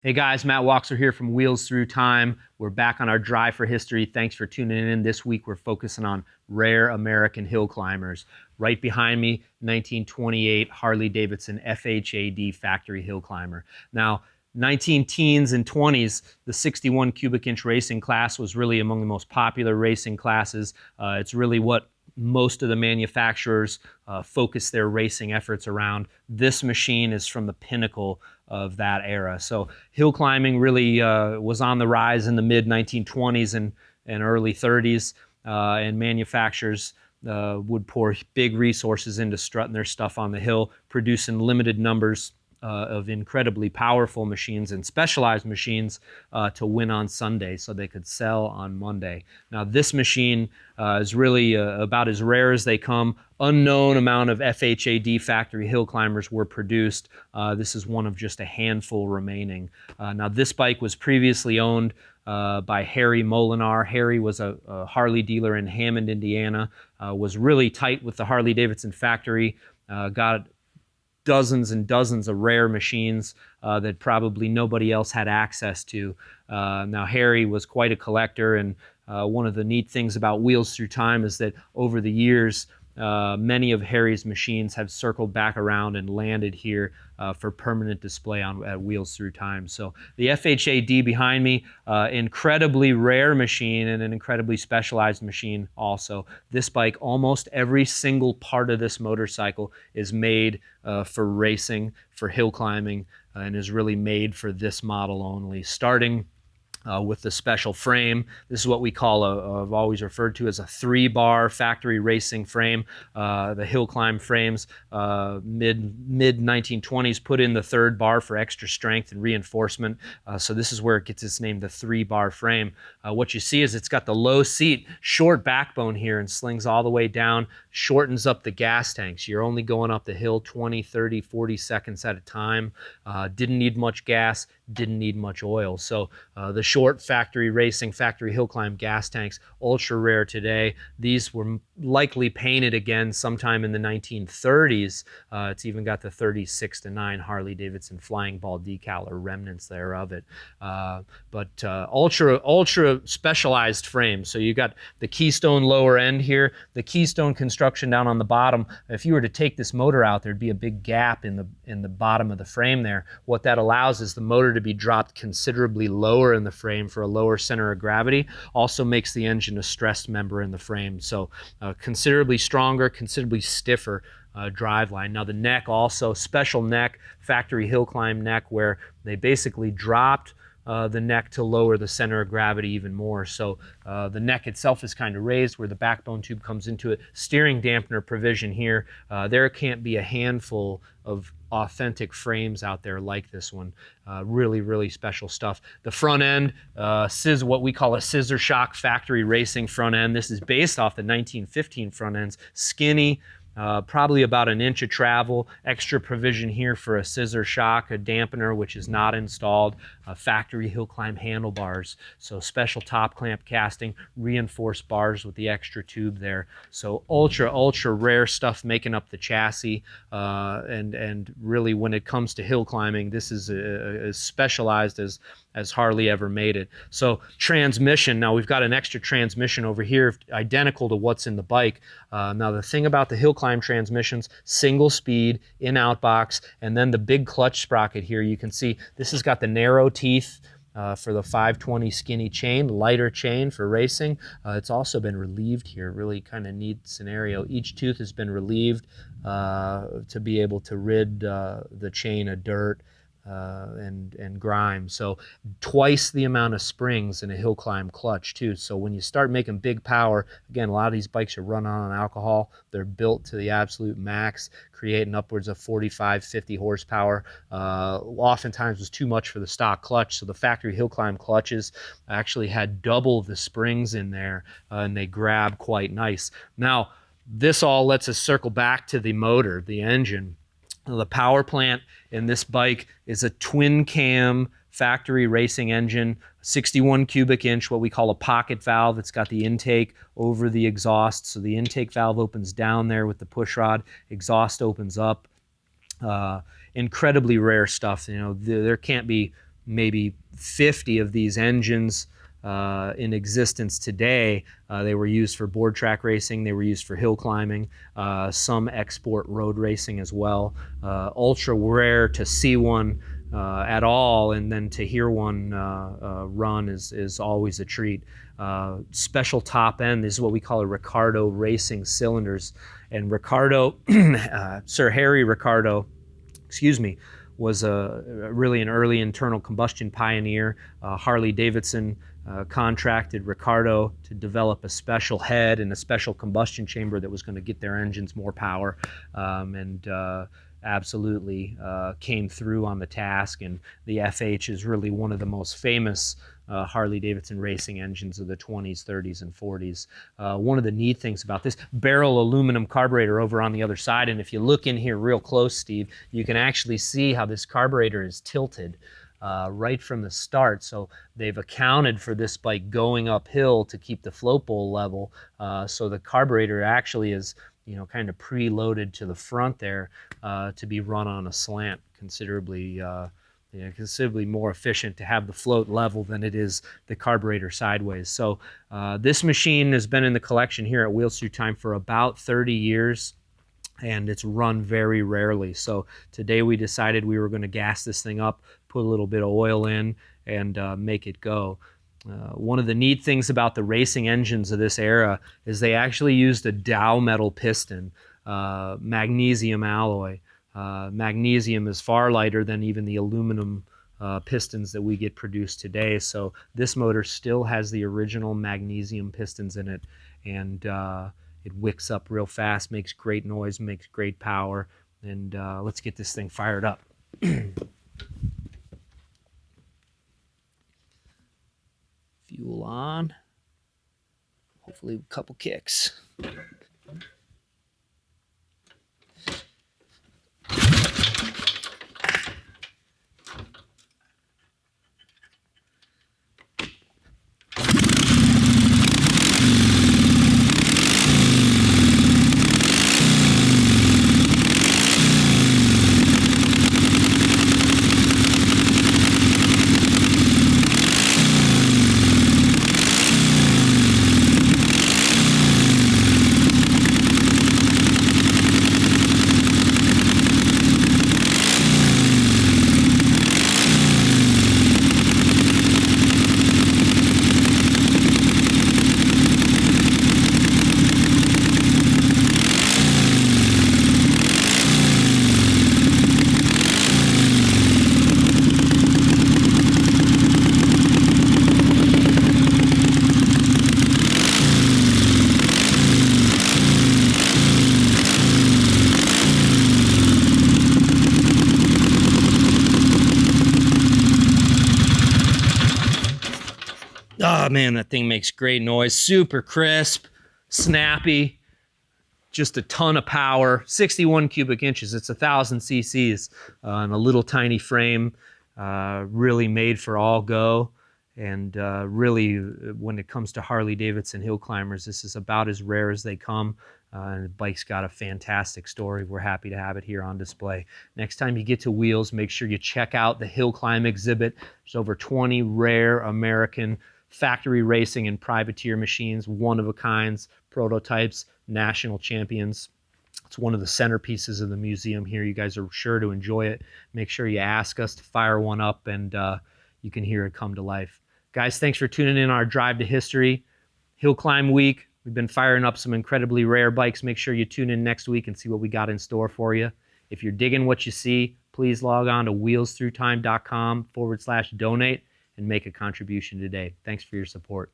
Hey guys, Matt Walkser here from Wheels Through Time. We're back on our drive for history. Thanks for tuning in. This week we're focusing on rare American hill climbers. Right behind me, 1928 Harley Davidson FHAD factory hill climber. Now, 19 teens and 20s, the 61 cubic inch racing class was really among the most popular racing classes. It's really what most of the manufacturers focus their racing efforts around. This machine is from the pinnacle of that era. So hill climbing really was on the rise in the mid 1920s and early 30s, and manufacturers would pour big resources into strutting their stuff on the hill, producing limited numbers of incredibly powerful machines and specialized machines to win on Sunday so they could sell on Monday. Now this machine is really about as rare as they come. Unknown amount of FHAD factory hill climbers were produced. This is one of just a handful remaining. Now this bike was previously owned by Harry Molinar. Harry was a Harley dealer in Hammond, Indiana, was really tight with the Harley Davidson factory, got dozens and dozens of rare machines that probably nobody else had access to. Now Harry was quite a collector, and one of the neat things about Wheels Through Time is that over the years many of Harry's machines have circled back around and landed here for permanent display at Wheels Through Time. So the FHAD behind me, incredibly rare machine and an incredibly specialized machine also. This bike, almost every single part of this motorcycle is made for racing, for hill climbing, and is really made for this model only. Starting with the special frame. This is what we call I've always referred to as a 3-bar factory racing frame. The hill climb frames, mid 1920s, put in the 3rd bar for extra strength and reinforcement. So this is where it gets its name, the 3-bar frame. What you see is it's got the low seat, short backbone here, and slings all the way down, shortens up the gas tanks. You're only going up the hill 20, 30, 40 seconds at a time. Didn't need much gas, didn't need much oil. So the short factory racing, factory hill climb gas tanks, ultra rare today. These were likely painted again sometime in the 1930s. It's even got the 36-9 Harley Davidson flying ball decal or remnants there of it. But ultra specialized frames. So you got the keystone lower end here, the keystone construction down on the bottom. If you were to take this motor out, there'd be a big gap in the bottom of the frame there. What that allows is the motor to be dropped considerably lower in the frame for a lower center of gravity. Also makes the engine a stressed member in the frame. So considerably stronger, considerably stiffer driveline. Now the neck also, special neck, factory hill climb neck, where they basically dropped the neck to lower the center of gravity even more. So the neck itself is kind of raised where the backbone tube comes into it. Steering dampener provision here. There can't be a handful of authentic frames out there like this one. Really, really special stuff. The front end, what we call a scissor shock factory racing front end. This is based off the 1915 front ends. Skinny, probably about an inch of travel, extra provision here for a scissor shock, a dampener, which is not installed, factory hill climb handlebars, so special top clamp casting, reinforced bars with the extra tube there. So ultra rare stuff making up the chassis, and really when it comes to hill climbing, this is as specialized as Harley ever made it. So transmission, now we've got an extra transmission over here, identical to what's in the bike. Now the thing about the hill climb transmissions, single speed, in-out box, and then the big clutch sprocket here, you can see this has got the narrow teeth for the 520 skinny chain, lighter chain for racing. It's also been relieved here, really kind of neat scenario. Each tooth has been relieved to be able to rid the chain of dirt and grime. So twice the amount of springs in a hill climb clutch too. So when you start making big power, again, a lot of these bikes are run on alcohol. They're built to the absolute max, creating upwards of 45, 50 horsepower. Oftentimes was too much for the stock clutch. So the factory hill climb clutches actually had double the springs in there, and they grab quite nice. Now, this all lets us circle back to the motor, the engine. The power plant in this bike is a twin cam factory racing engine, 61 cubic inch, what we call a pocket valve. It's got the intake over the exhaust. So the intake valve opens down there with the push rod, exhaust opens up. Incredibly rare stuff. You know, there can't be maybe 50 of these engines in existence today. They were used for board track racing, they were used for hill climbing, some export road racing as well. Ultra rare to see one at all, and then to hear one run is always a treat. Special top end, this is what we call a Ricardo racing cylinders. And Ricardo, Sir Harry Ricardo, excuse me, was really an early internal combustion pioneer. Harley Davidson contracted Ricardo to develop a special head and a special combustion chamber that was going to get their engines more power, and absolutely came through on the task. And the FH is really one of the most famous Harley-Davidson racing engines of the 20s, 30s, and 40s. One of the neat things about this barrel aluminum carburetor over on the other side, and if you look in here real close, Steve, you can actually see how this carburetor is tilted right from the start. So they've accounted for this bike going uphill to keep the float bowl level. So the carburetor actually is, kind of preloaded to the front there to be run on a slant, considerably more efficient to have the float level than it is the carburetor sideways. So this machine has been in the collection here at Wheels Through Time for about 30 years, and it's run very rarely. So today we decided we were going to gas this thing up, put a little bit of oil in, and make it go. One of the neat things about the racing engines of this era is they actually used a Dow metal piston, magnesium alloy. Magnesium is far lighter than even the aluminum pistons that we get produced today. So this motor still has the original magnesium pistons in it, and it wicks up real fast, makes great noise, makes great power, and let's get this thing fired up. Fuel on. Hopefully a couple kicks. Oh man, that thing makes great noise. Super crisp, snappy, just a ton of power. 61 cubic inches. It's 1,000 cc's and a little tiny frame, really made for all go. And really, when it comes to Harley-Davidson hill climbers, this is about as rare as they come. And the bike's got a fantastic story. We're happy to have it here on display. Next time you get to Wheels, make sure you check out the Hill Climb exhibit. There's over 20 rare American factory racing and privateer machines, one-of-a-kinds, prototypes, national champions. It's one of the centerpieces of the museum here. You guys are sure to enjoy it. Make sure you ask us to fire one up, and you can hear it come to life. Guys, thanks for tuning in on our Drive to History Hill Climb Week. We've been firing up some incredibly rare bikes. Make sure you tune in next week and see what we got in store for you. If you're digging what you see, please log on to wheelsthroughtime.com/donate and make a contribution today. Thanks for your support.